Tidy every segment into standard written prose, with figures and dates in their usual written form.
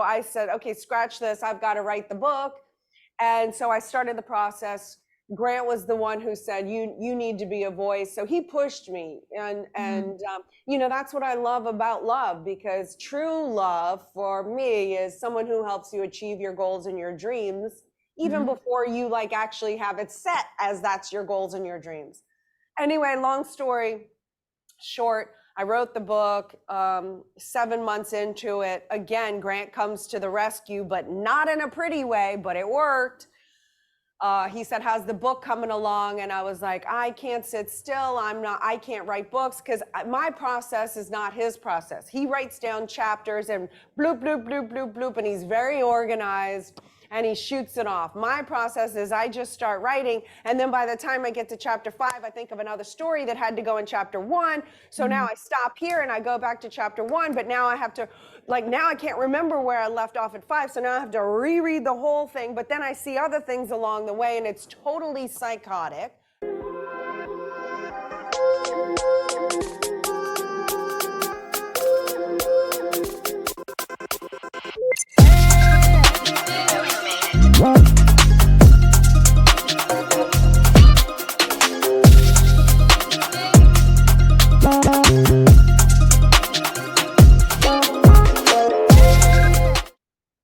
I said, okay, scratch this. I've got to write the book. And so I started the process. Grant was the one who said, you need to be a voice. So he pushed me. And that's what I love about love, because true love for me is someone who helps you achieve your goals and your dreams, even before you like actually have it set as that's your goals and your dreams. Anyway, long story short, I wrote the book. 7 months into it, again, Grant comes to the rescue, but not in a pretty way, but it worked. He said, how's the book coming along? And I was like, I can't sit still. I can't write books, because my process is not his process. He writes down chapters and bloop, bloop, bloop, bloop, bloop, and he's very organized and he shoots it off. My process is I just start writing, and then by the time I get to chapter 5, I think of another story that had to go in chapter 1. So now I stop here and I go back to chapter 1, but now I have to, now I can't remember where I left off at 5. So now I have to reread the whole thing, but then I see other things along the way, and it's totally psychotic.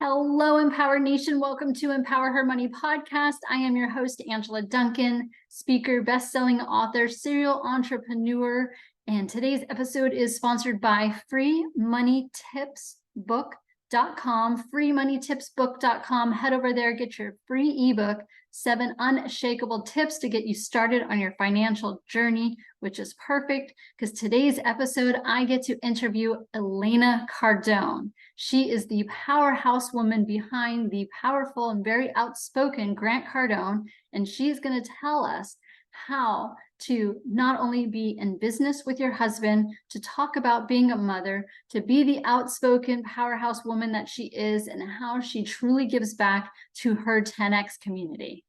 Hello, Empower Nation. Welcome to Empower Her Money podcast. I am your host, Angela Duncan, speaker, best-selling author, serial entrepreneur. And today's episode is sponsored by freemoneytipsbook.com, freemoneytipsbook.com. Head over there, get your free ebook, 7 Unshakable Tips to get you started on your financial journey, which is perfect because today's episode, I get to interview Elena Cardone. She is the powerhouse woman behind the powerful and very outspoken Grant Cardone, and she's going to tell us how to not only be in business with your husband, to talk about being a mother, to be the outspoken powerhouse woman that she is, and how she truly gives back to her 10X community.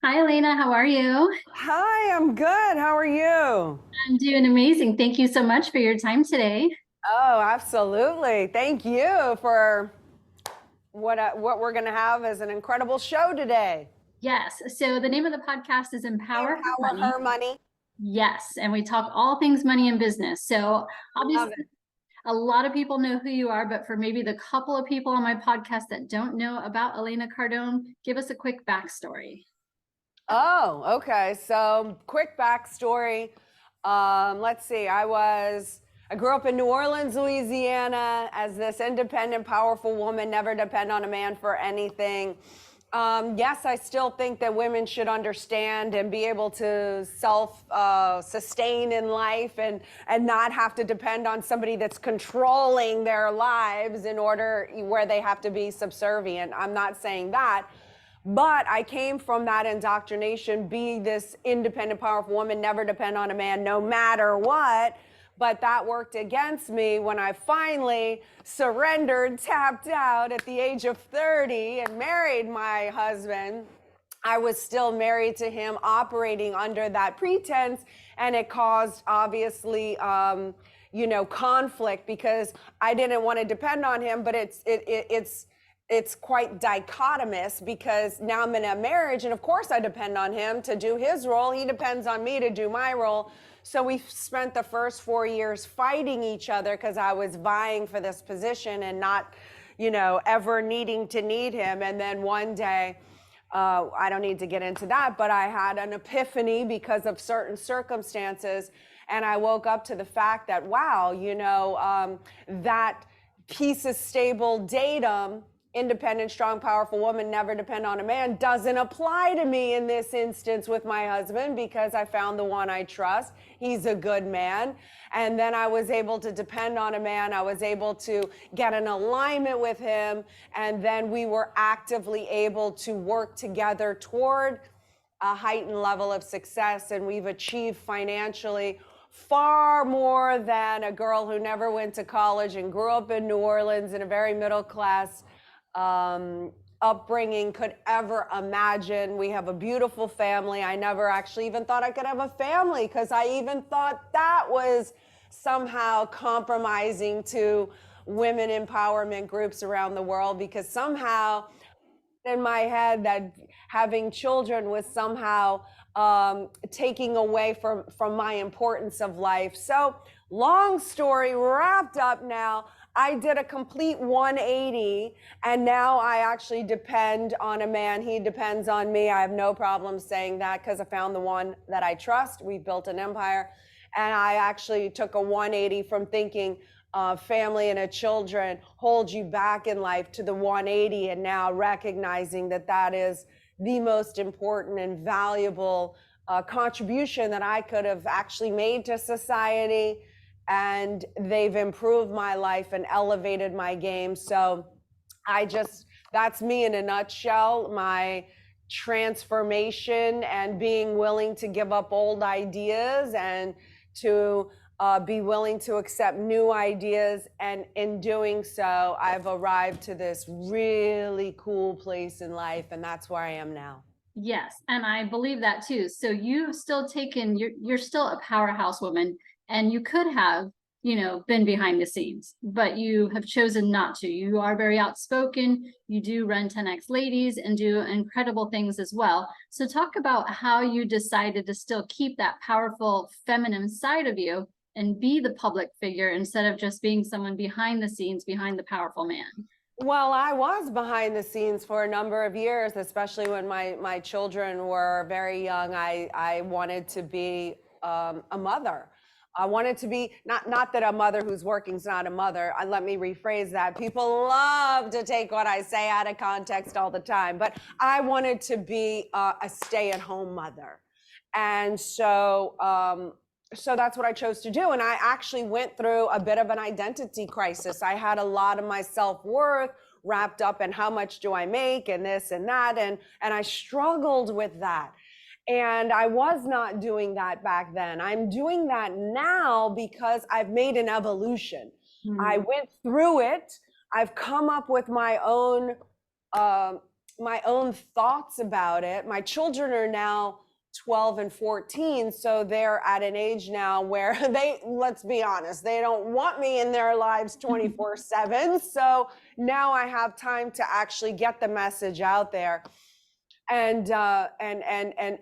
Hi, Elena. How are you? Hi, I'm good. How are you? I'm doing amazing. Thank you so much for your time today. Oh, absolutely. Thank you for what we're going to have as an incredible show today. Yes. So the name of the podcast is Empower Her Money. Yes. And we talk all things money and business. So obviously a lot of people know who you are, but for maybe the couple of people on my podcast that don't know about Elena Cardone, give us a quick backstory. Oh, okay. So quick backstory. Let's see. I grew up in New Orleans, Louisiana, as this independent, powerful woman, never depend on a man for anything. Yes, I still think that women should understand and be able to self-sustain in life and not have to depend on somebody that's controlling their lives in order where they have to be subservient. I'm not saying that, but I came from that indoctrination, be this independent, powerful woman, never depend on a man no matter what. But that worked against me when I finally surrendered, tapped out at the age of 30 and married my husband. I was still married to him, operating under that pretense, and it caused obviously, conflict because I didn't want to depend on him. But it's quite dichotomous because now I'm in a marriage, and of course I depend on him to do his role. He depends on me to do my role. So we spent the first 4 years fighting each other because I was vying for this position and not, ever needing to need him. And then one day, I don't need to get into that, but I had an epiphany because of certain circumstances. And I woke up to the fact that, wow, that piece of stable datum, independent, strong, powerful woman, never depend on a man, doesn't apply to me in this instance with my husband because I found the one I trust. He's a good man. And then I was able to depend on a man. I was able to get an alignment with him. And then we were actively able to work together toward a heightened level of success. And we've achieved financially far more than a girl who never went to college and grew up in New Orleans in a very middle class upbringing could ever imagine. We have a beautiful family. I never actually even thought I could have a family because I even thought that was somehow compromising to women empowerment groups around the world, because somehow in my head that having children was somehow taking away from my importance of life. So long story wrapped up now. I did a complete 180, and now I actually depend on a man. He depends on me. I have no problem saying that because I found the one that I trust. We built an empire, and I actually took a 180 from thinking family and children hold you back in life to the 180, and now recognizing that that is the most important and valuable contribution that I could have actually made to society. And they've improved my life and elevated my game. So that's me in a nutshell, my transformation and being willing to give up old ideas and to be willing to accept new ideas. And in doing so, I've arrived to this really cool place in life. And that's where I am now. Yes, and I believe that too. So you've still taken, you're still a powerhouse woman, and you could have, been behind the scenes, but you have chosen not to. You are very outspoken. You do run 10X Ladies and do incredible things as well. So talk about how you decided to still keep that powerful feminine side of you and be the public figure instead of just being someone behind the scenes, behind the powerful man. Well, I was behind the scenes for a number of years, especially when my children were very young. I wanted to be a mother. I wanted to be, not that a mother who's working is not a mother. Let me rephrase that. People love to take what I say out of context all the time, but I wanted to be a stay-at-home mother. And so that's what I chose to do. And I actually went through a bit of an identity crisis. I had a lot of my self-worth wrapped up in how much do I make and this and that. And I struggled with that. And I was not doing that back then. I'm doing that now because I've made an evolution. I went through it. I've come up with my own thoughts about it. My children are now 12 and 14, so they're at an age now where let's be honest, they don't want me in their lives 24/7. So now I have time to actually get the message out there and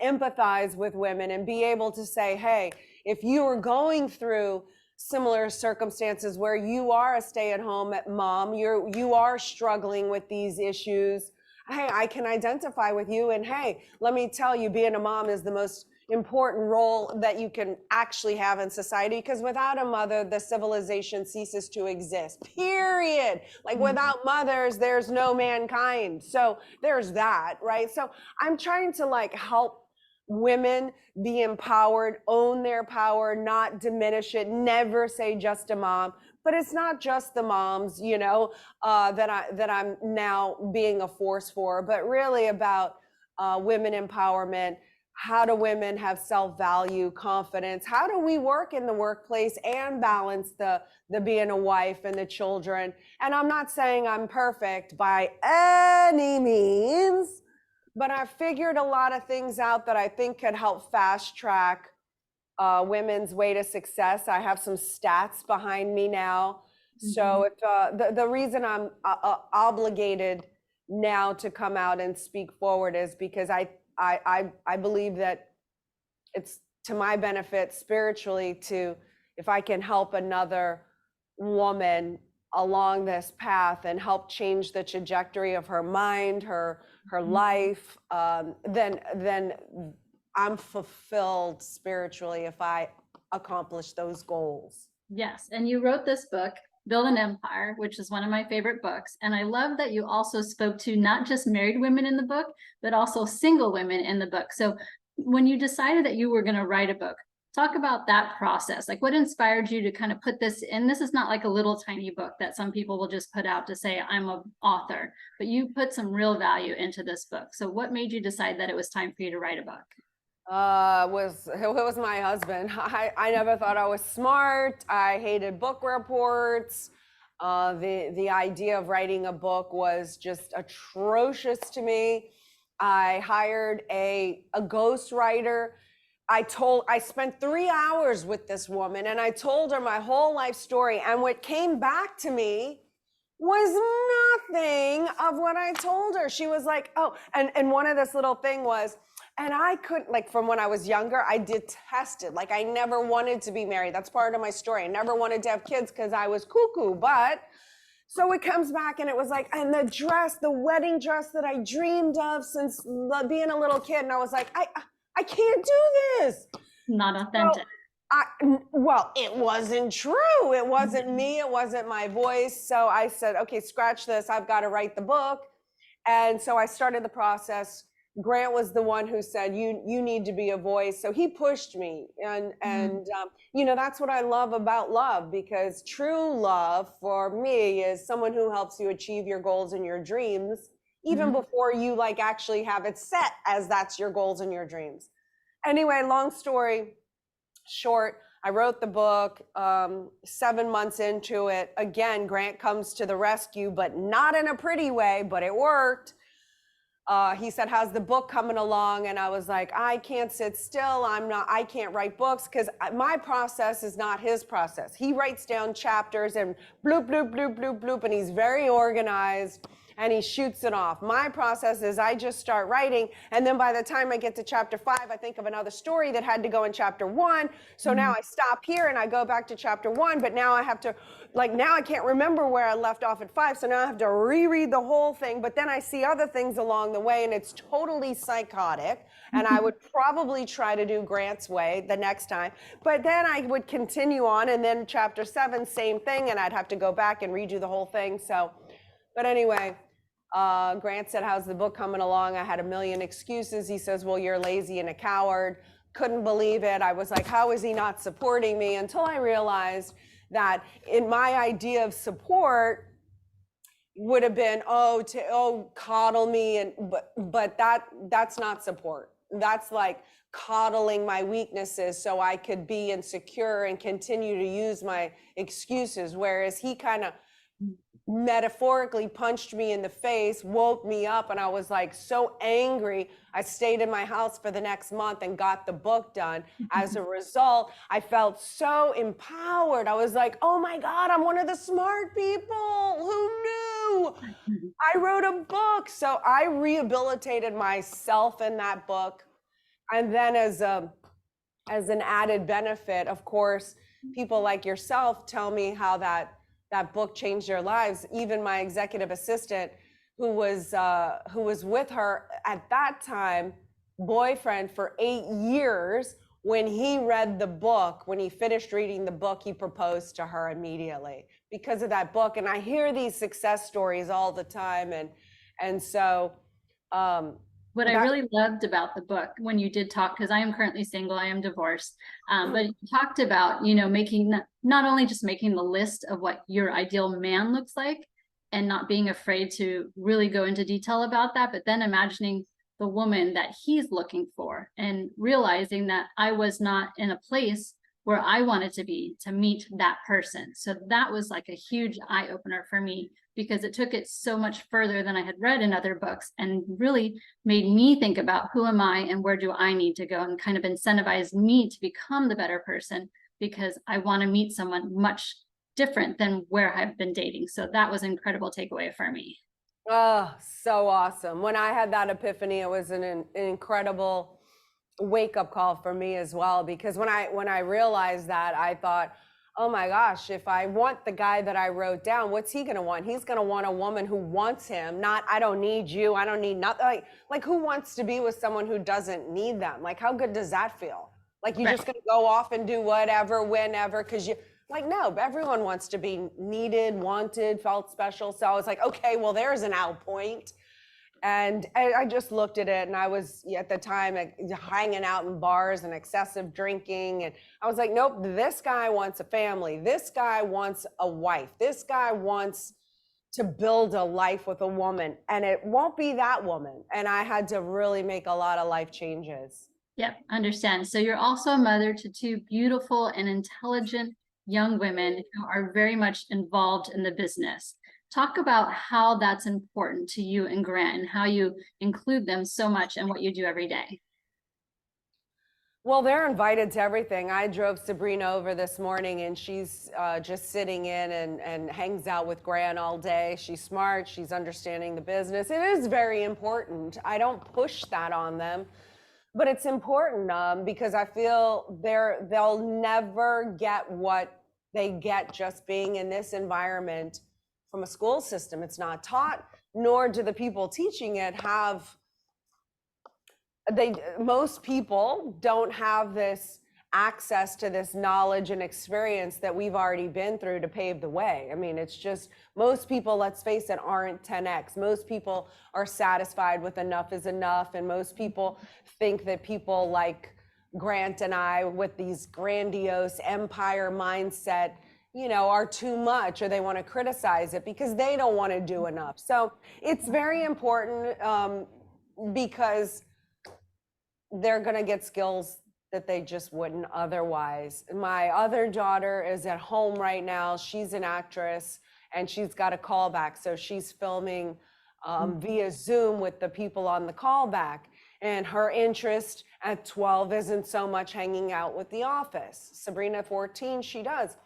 empathize with women and be able to say, hey, if you are going through similar circumstances where you are a stay-at-home mom, you are struggling with these issues, hey, I can identify with you. And hey, let me tell you, being a mom is the most important role that you can actually have in society, because without a mother, the civilization ceases to exist, period. Like without mothers, there's no mankind. So there's that, right? So I'm trying to help women be empowered, own their power, not diminish it, never say just a mom. But it's not just the moms, that I'm now being a force for, but really about women empowerment. How do women have self-value, confidence? How do we work in the workplace and balance the being a wife and the children? And I'm not saying I'm perfect by any means, but I've figured a lot of things out that I think could help fast track women's way to success. I have some stats behind me now. So if, the reason I'm obligated now to come out and speak forward is because I believe that it's to my benefit spiritually if I can help another woman along this path and help change the trajectory of her mind, her life, then I'm fulfilled spiritually if I accomplish those goals. Yes. And you wrote this book, Build an Empire, which is one of my favorite books. And I love that you also spoke to not just married women in the book, but also single women in the book. So when you decided that you were going to write a book, talk about that process. Like what inspired you to kind of put this in? This is not like a little tiny book that some people will just put out to say, I'm an author, but you put some real value into this book. So what made you decide that it was time for you to write a book? It was my husband. I never thought I was smart. I hated book reports. The idea of writing a book was just atrocious to me. I hired a ghostwriter I spent 3 hours with this woman and I told her my whole life story. And what came back to me was nothing of what I told her. She was like, oh, and one of this little thing was, and I couldn't, like, from when I was younger, I detested, like, I never wanted to be married. That's part of my story. I never wanted to have kids because I was cuckoo. But so it comes back and it was like, and the dress, the wedding dress that I dreamed of since being a little kid. And I was like, I can't do this. Not authentic. Well, it wasn't true. It wasn't me. It wasn't my voice. So I said, okay, scratch this. I've got to write the book. And so I started the process. Grant was the one who said, you need to be a voice. So he pushed me. And that's what I love about love, because true love for me is someone who helps you achieve your goals and your dreams, even before you like actually have it set as that's your goals and your dreams. Anyway, long story short, I wrote the book. 7 months into it, again, Grant comes to the rescue, but not in a pretty way, but it worked. He said, how's the book coming along? And I was like, I can't sit still. I can't write books because my process is not his process. He writes down chapters and bloop, bloop, bloop, bloop, bloop, and he's very organized and he shoots it off. My process is I just start writing, and then by the time I get to chapter 5, I think of another story that had to go in chapter 1. So now I stop here and I go back to chapter 1, but now I have to, now I can't remember where I left off at 5, so now I have to reread the whole thing, but then I see other things along the way, and it's totally psychotic, and I would probably try to do Grant's way the next time, but then I would continue on, and then chapter 7, same thing, and I'd have to go back and redo the whole thing. So, but anyway, Grant said, how's the book coming along? I had a million excuses. He says, well, you're lazy and a coward. Couldn't believe it. I was like, how is he not supporting me? Until I realized that in my idea of support would have been, coddle me. But that's not support. That's like coddling my weaknesses so I could be insecure and continue to use my excuses. Whereas he kind of metaphorically punched me in the face, woke me up, and I was like so angry. I stayed in my house for the next month and got the book done. As a result, I felt so empowered. I was like, oh my God, I'm one of the smart people. Who knew? I wrote a book. So I rehabilitated myself in that book. And then as an added benefit, of course, people like yourself tell me how that book changed their lives. Even my executive assistant, who was with her at that time, boyfriend for 8 years, when he read the book, when he finished reading the book, he proposed to her immediately because of that book. And I hear these success stories all the time. And so, what I really loved about the book when you did talk, because I am currently single, I am divorced, but you talked about, making not only just making the list of what your ideal man looks like and not being afraid to really go into detail about that, but then imagining the woman that he's looking for and realizing that I was not in a place where I wanted to be to meet that person. So that was like a huge eye opener for me, because it took it so much further than I had read in other books and really made me think about who am I and where do I need to go, and kind of incentivized me to become the better person, because I want to meet someone much different than where I've been dating. So that was an incredible takeaway for me. Oh, so awesome. When I had that epiphany, it was an incredible wake-up call for me as well, because when I realized that, I thought, oh my gosh, if I want the guy that I wrote down, what's he going to want? He's going to want a woman who wants him, not, I don't need you, I don't need nothing. Like who wants to be with someone who doesn't need them? Like, how good does that feel? Like you're just going to go off and do whatever, whenever, because you, like, no, everyone wants to be needed, wanted, felt special. So I was like, okay, well, there's an out point. And I just looked at it, and I was at the time hanging out in bars and excessive drinking. And I was like, nope, this guy wants a family. This guy wants a wife. This guy wants to build a life with a woman, and it won't be that woman. And I had to really make a lot of life changes. Yep, understand. So you're also a mother to 2 beautiful and intelligent young women who are very much involved in the business. Talk about how that's important to you and Grant, and how you include them so much in what you do every day. Well, they're invited to everything. I drove Sabrina over this morning, and she's just sitting in and hangs out with Grant all day. She's smart. She's understanding the business. It is very important. I don't push that on them, but it's important because I feel they'll never get what they get just being in this environment from a school system. It's not taught, nor do the people teaching it have. Most people don't have this access to this knowledge and experience that we've already been through to pave the way. I mean, it's just most people, let's face it, aren't 10x. Most people are satisfied with enough is enough, and most people think that people like Grant and I with these grandiose empire mindset, you know, are too much, or they want to criticize it because they don't want to do enough. So it's very important because they're going to get skills that they just wouldn't otherwise. My other daughter is at home right now. She's an actress and she's got a callback. So she's filming via Zoom with the people on the callback. And her interest at 12 isn't so much hanging out with The Office. Sabrina, 14, she does.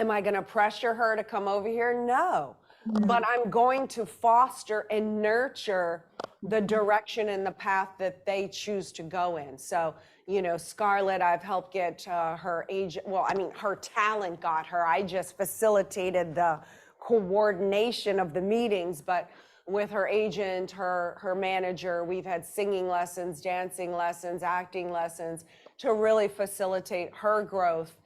Am I going to pressure her to come over here? No. But I'm going to foster and nurture the direction and the path that they choose to go in. So, you know, Scarlett, I've helped get her agent. Well, I mean, her talent got her. I just facilitated the coordination of the meetings, but with her agent, her manager, we've had singing lessons, dancing lessons, acting lessons to really facilitate her growth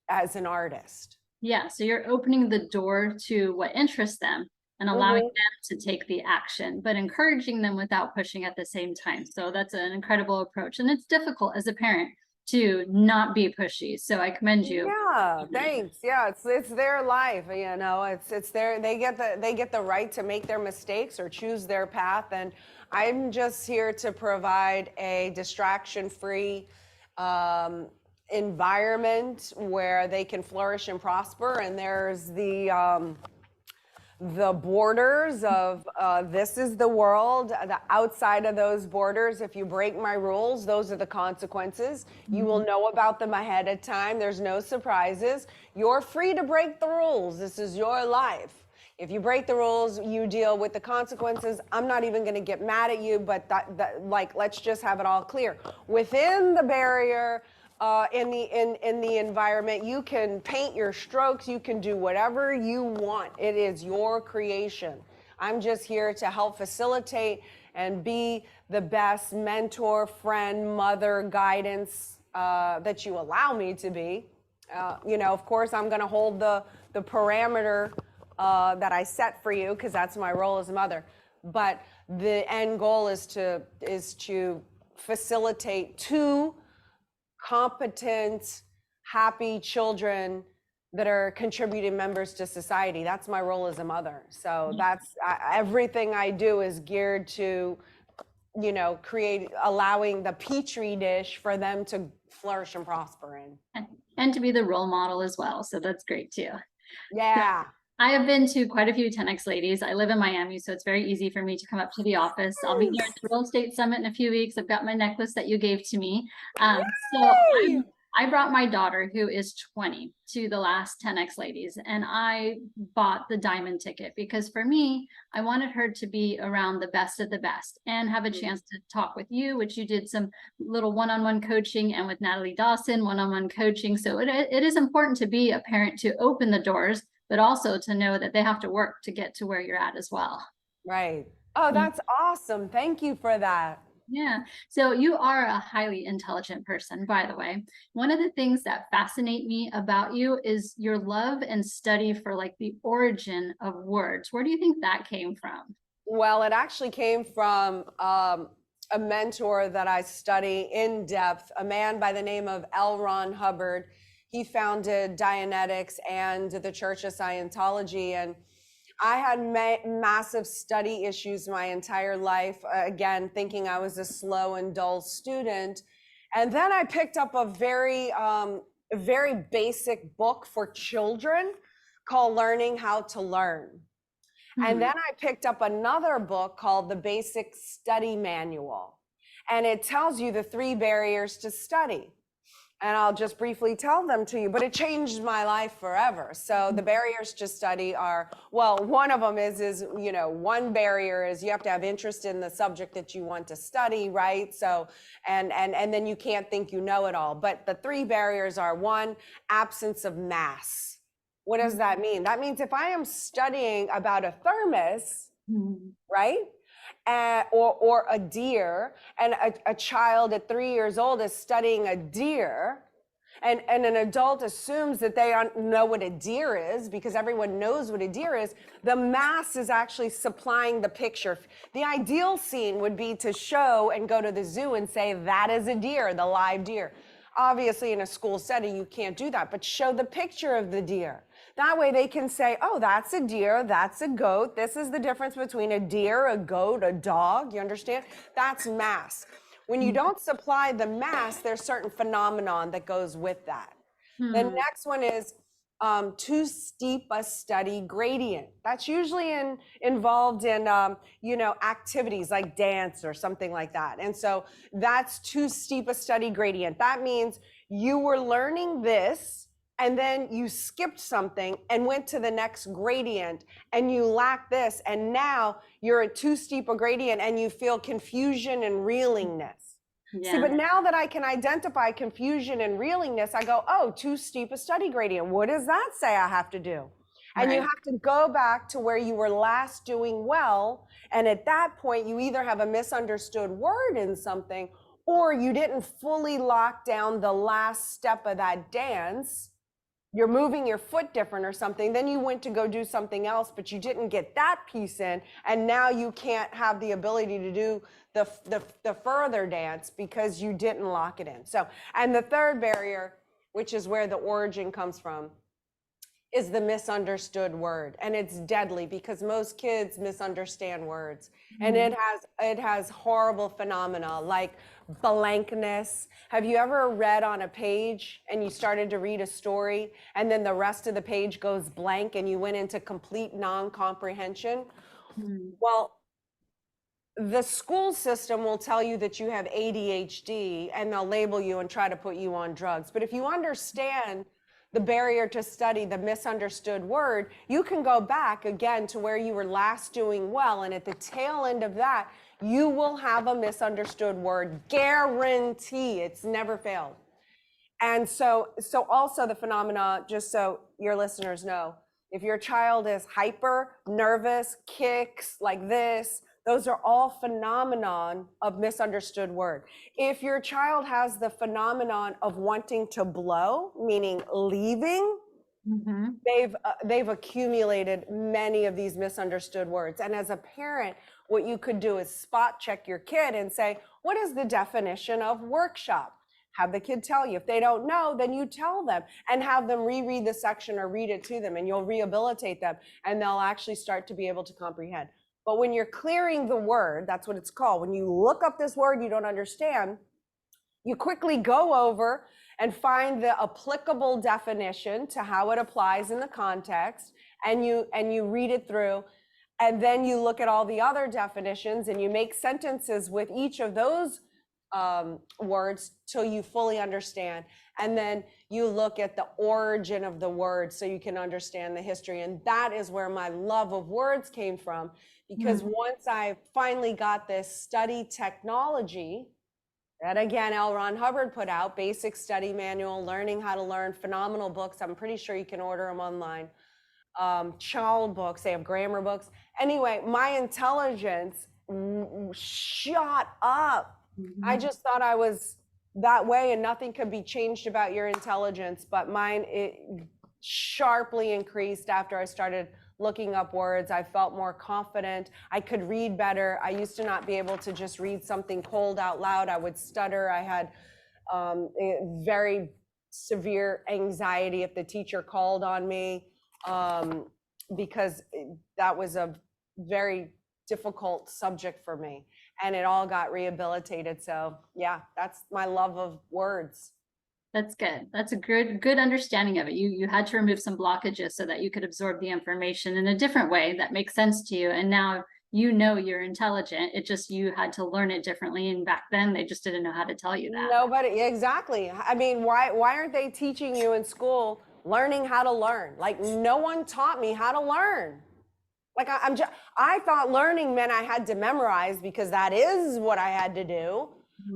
as an artist. Yeah, so you're opening the door to what interests them and allowing them to take the action, but encouraging them without pushing at the same time. So that's an incredible approach. And it's difficult as a parent to not be pushy. So I commend you. Yeah, thanks. Yeah, it's their life, you know. It's their they get the right to make their mistakes or choose their path, and I'm just here to provide a distraction-free environment where they can flourish and prosper. And there's the borders of this is the world. The outside of those borders, if you break my rules, those are the consequences. You will know about them ahead of time. There's no surprises. You're free to break the rules. This is your life. If you break the rules, you deal with the consequences. I'm not even going to get mad at you, but like, let's just have it all clear. Within the barrier, in the environment, you can paint your strokes, you can do whatever you want. It is your creation. I'm just here to help facilitate and be the best mentor, friend, mother, guidance that you allow me to be. You know, of course, I'm going to hold the parameter that I set for you, because that's my role as a mother. But the end goal is to facilitate two competent, happy children that are contributing members to society. That's my role as a mother. So that's everything I do is geared to, you know, allowing the petri dish for them to flourish and prosper in. And to be the role model as well. So that's great too. Yeah. I have been to quite a few 10X ladies. I live in Miami, so it's very easy for me to come up to the office. I'll be here at the Real Estate Summit in a few weeks. I've got my necklace that you gave to me. So I brought my daughter, who is 20, to the last 10X ladies, and I bought the diamond ticket because for me, I wanted her to be around the best of the best and have a chance to talk with you, which you did some little one-on-one coaching, and with Natalie Dawson, one-on-one coaching. So it is important to be a parent to open the doors, but also to know that they have to work to get to where you're at as well. Right. Oh, that's awesome. Thank you for that. Yeah. So you are a highly intelligent person, by the way. One of the things that fascinate me about you is your love and study for like the origin of words. Where do you think that came from? Well, it actually came from a mentor that I study in depth, a man by the name of L. Ron Hubbard. He founded Dianetics and the Church of Scientology. And I had massive study issues my entire life, again, thinking I was a slow and dull student. And then I picked up a very basic book for children called Learning How to Learn. And then I picked up another book called The Basic Study Manual. and it tells you the 3 barriers to study. And I'll just briefly tell them to you, but it changed my life forever. So the barriers to study are, well, one of them is, you know, one barrier is you have to have interest in the subject that you want to study, right? So, and then you can't think you know it all. But the 3 barriers are: 1, absence of mass. What does that mean? That means if I am studying about a thermos, right? Or a deer, and a child at 3 years old is studying a deer, and an adult assumes that they know what a deer is because everyone knows what a deer is, the mass is actually supplying the picture. The ideal scene would be to show and go to the zoo and say, that is a deer, the live deer. Obviously, in a school setting, you can't do that, but show the picture of the deer. That way they can say, oh, that's a deer, that's a goat. This is the difference between a deer, a goat, a dog. You understand? That's mass. When you don't supply the mass, there's certain phenomenon that goes with that. The next one is too steep a study gradient. That's usually involved in, you know, activities like dance or something like that. And so that's too steep a study gradient. That means you were learning this, and then you skipped something and went to the next gradient, and you lack this, and now you're at too steep a gradient and you feel confusion and reelingness. Yeah. See, but now that I can identify confusion and reelingness, I go, oh, too steep a study gradient. What does that say I have to do? And you have to go back to where you were last doing well. And at that point, you either have a misunderstood word in something, or you didn't fully lock down the last step of that dance. You're moving your foot different or something, then you went to go do something else, but you didn't get that piece in, and now you can't have the ability to do the further dance because you didn't lock it in. So, and the third barrier, which is where the origin comes from, is the misunderstood word. And it's deadly because most kids misunderstand words. And it has horrible phenomena like blankness. Have you ever read on a page and you started to read a story and then the rest of the page goes blank and you went into complete non-comprehension? Well, the school system will tell you that you have ADHD and they'll label you and try to put you on drugs. But if you understand the barrier to study, the misunderstood word, you can go back again to where you were last doing well. And at the tail end of that, you will have a misunderstood word. Guarantee. It's never failed. And so also the phenomena, just so your listeners know, if your child is hyper, nervous, kicks like this, those are all phenomenon of misunderstood word. If your child has the phenomenon of wanting to blow, meaning leaving, they've accumulated many of these misunderstood words. And as a parent, what you could do is spot check your kid and say, what is the definition of workshop? Have the kid tell you. If they don't know, then you tell them and have them reread the section or read it to them, and you'll rehabilitate them and they'll actually start to be able to comprehend. But when you're clearing the word, that's what it's called. When you look up this word you don't understand, you quickly go over and find the applicable definition to how it applies in the context, and you read it through, and then you look at all the other definitions and you make sentences with each of those words till you fully understand. And then you look at the origin of the word so you can understand the history. And that is where my love of words came from, because once I finally got this study technology that, again, L. Ron Hubbard put out, Basic Study Manual, Learning How to Learn, phenomenal books. I'm pretty sure you can order them online. Child books, they have grammar books. Anyway, my intelligence shot up. I just thought I was that way and nothing could be changed about your intelligence, but mine, it sharply increased after I started looking up words. I felt more confident. I could read better. I used to not be able to just read something cold out loud. I would stutter. I had very severe anxiety if the teacher called on me, because that was a very difficult subject for me, and it all got rehabilitated. So yeah, that's my love of words. That's good. That's a good understanding of it. You had to remove some blockages so that you could absorb the information in a different way that makes sense to you. And now you know you're intelligent. It just, you had to learn it differently. And back then they just didn't know how to tell you that. Nobody, exactly. I mean, why aren't they teaching you in school learning how to learn? Like, no one taught me how to learn. Like, I thought learning meant I had to memorize, because that is what I had to do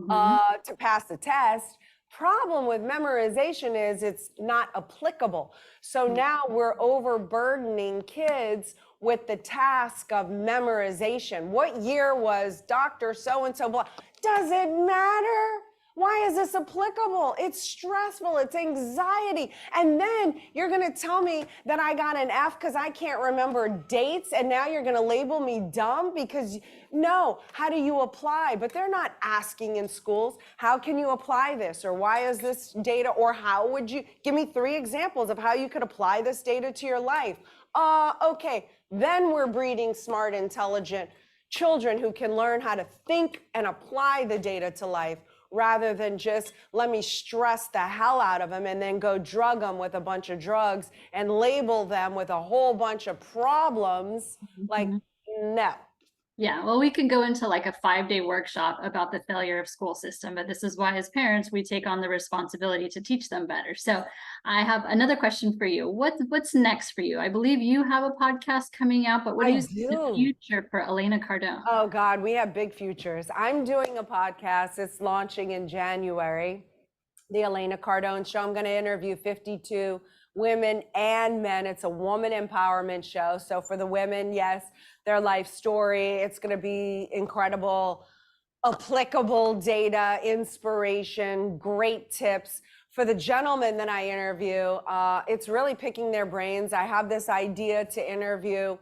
to pass the test. Problem with memorization is it's not applicable. So now we're overburdening kids with the task of memorization. What year was Dr. So-and-so blah? Does it matter? Why is this applicable? It's stressful, it's anxiety. And then you're gonna tell me that I got an F because I can't remember dates, and now you're gonna label me dumb because, no, how do you apply? But they're not asking in schools, how can you apply this? Or why is this data? Or how would you, give me 3 examples of how you could apply this data to your life. Okay, then we're breeding smart, intelligent children who can learn how to think and apply the data to life, rather than just let me stress the hell out of them and then go drug them with a bunch of drugs and label them with a whole bunch of problems. Like, no. Yeah, well, we can go into like a 5-day workshop about the failure of school system, but this is why as parents, we take on the responsibility to teach them better. So I have another question for you. What's next for you? I believe you have a podcast coming out, but what do you see in the future for Elena Cardone? Oh God, we have big futures. I'm doing a podcast. It's launching in January, the Elena Cardone Show. I'm going to interview 52 women and men. It's a woman empowerment show. So for the women, yes, their life story. It's going to be incredible, applicable data, inspiration, great tips. For the gentlemen that I interview, it's really picking their brains. I have this idea to interview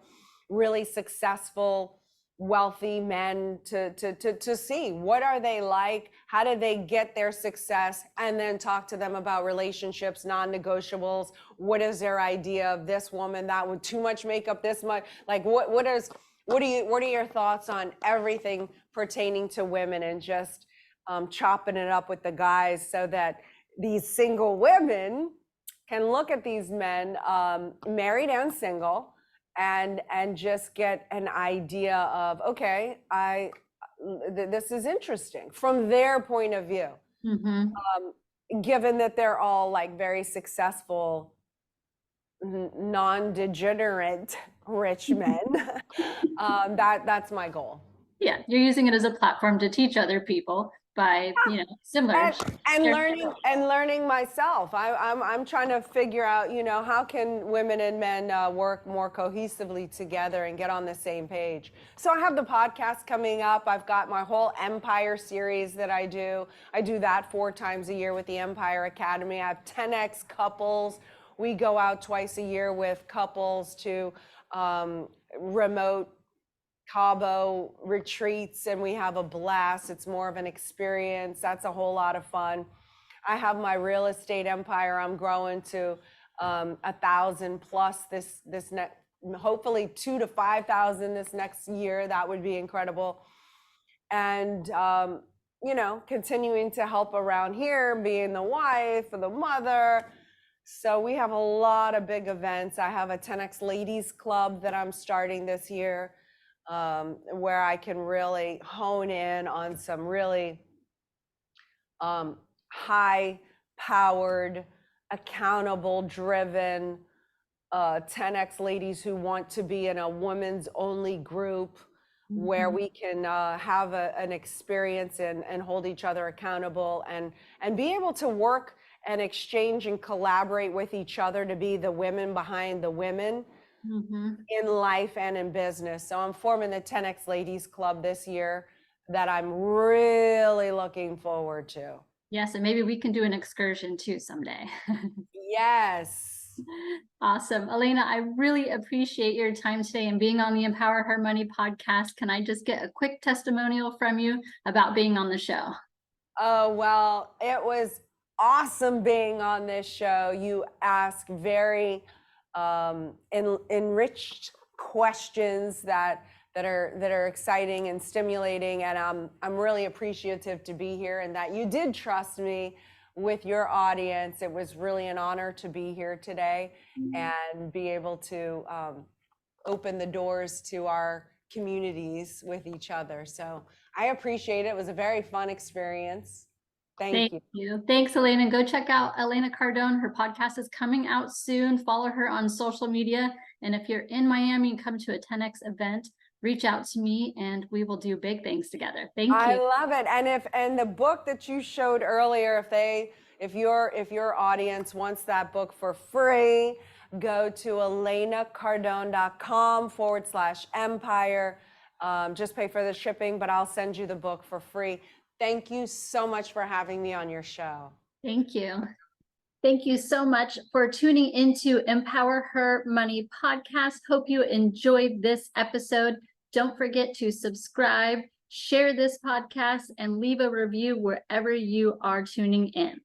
really successful, wealthy men to see what are they like, how did they get their success, and then talk to them about relationships, non-negotiables. What is their idea of this woman, that would too much makeup, this much, like what are your thoughts on everything pertaining to women, and just chopping it up with the guys so that these single women can look at these men, married and single, and just get an idea of, okay, this is interesting from their point of view. Given that they're all like very successful, non-degenerate rich men, that's my goal. Yeah, you're using it as a platform to teach other people by, similar. And learning myself. I'm trying to figure out, how can women and men work more cohesively together and get on the same page. So I have the podcast coming up. I've got my whole Empire series that I do. I do that 4 times a year with the Empire Academy. I have 10X couples. We go out twice a year with couples to remote Cabo retreats, and we have a blast. It's more of an experience. That's a whole lot of fun. I have my real estate empire. I'm growing to 1,000 plus this next, hopefully 2,000 to 5,000 this next year. That would be incredible. And continuing to help around here, being the wife or the mother. So we have a lot of big events. I have a 10X Ladies Club that I'm starting this year, where I can really hone in on some really high-powered, accountable-driven 10X ladies who want to be in a women's only group, where we can have an experience and hold each other accountable, and be able to work and exchange and collaborate with each other to be the women behind the women in life and in business. So I'm forming the 10X Ladies Club this year that I'm really looking forward to. Yes, and maybe we can do an excursion too someday. Yes. Awesome. Elena, I really appreciate your time today and being on the Empower Her Money podcast. Can I just get a quick testimonial from you about being on the show? Oh, well, it was awesome being on this show. You ask very enriched questions that are exciting and stimulating, and I'm really appreciative to be here, and that you did trust me with your audience. It was really an honor to be here today and be able to open the doors to our communities with each other. So I appreciate it. It was a very fun experience. Thank Thank you. you. Thanks, Elena. Go check out Elena Cardone. Her podcast is coming out soon. Follow her on social media. And if you're in Miami and come to a 10X event, reach out to me and we will do big things together. Thank you. I love it. And the book that you showed earlier, if your audience wants that book for free, go to elenacardone.com/empire. Just pay for the shipping, but I'll send you the book for free. Thank you so much for having me on your show. Thank you. Thank you so much for tuning into Empower Her Money podcast. Hope you enjoyed this episode. Don't forget to subscribe, share this podcast, and leave a review wherever you are tuning in.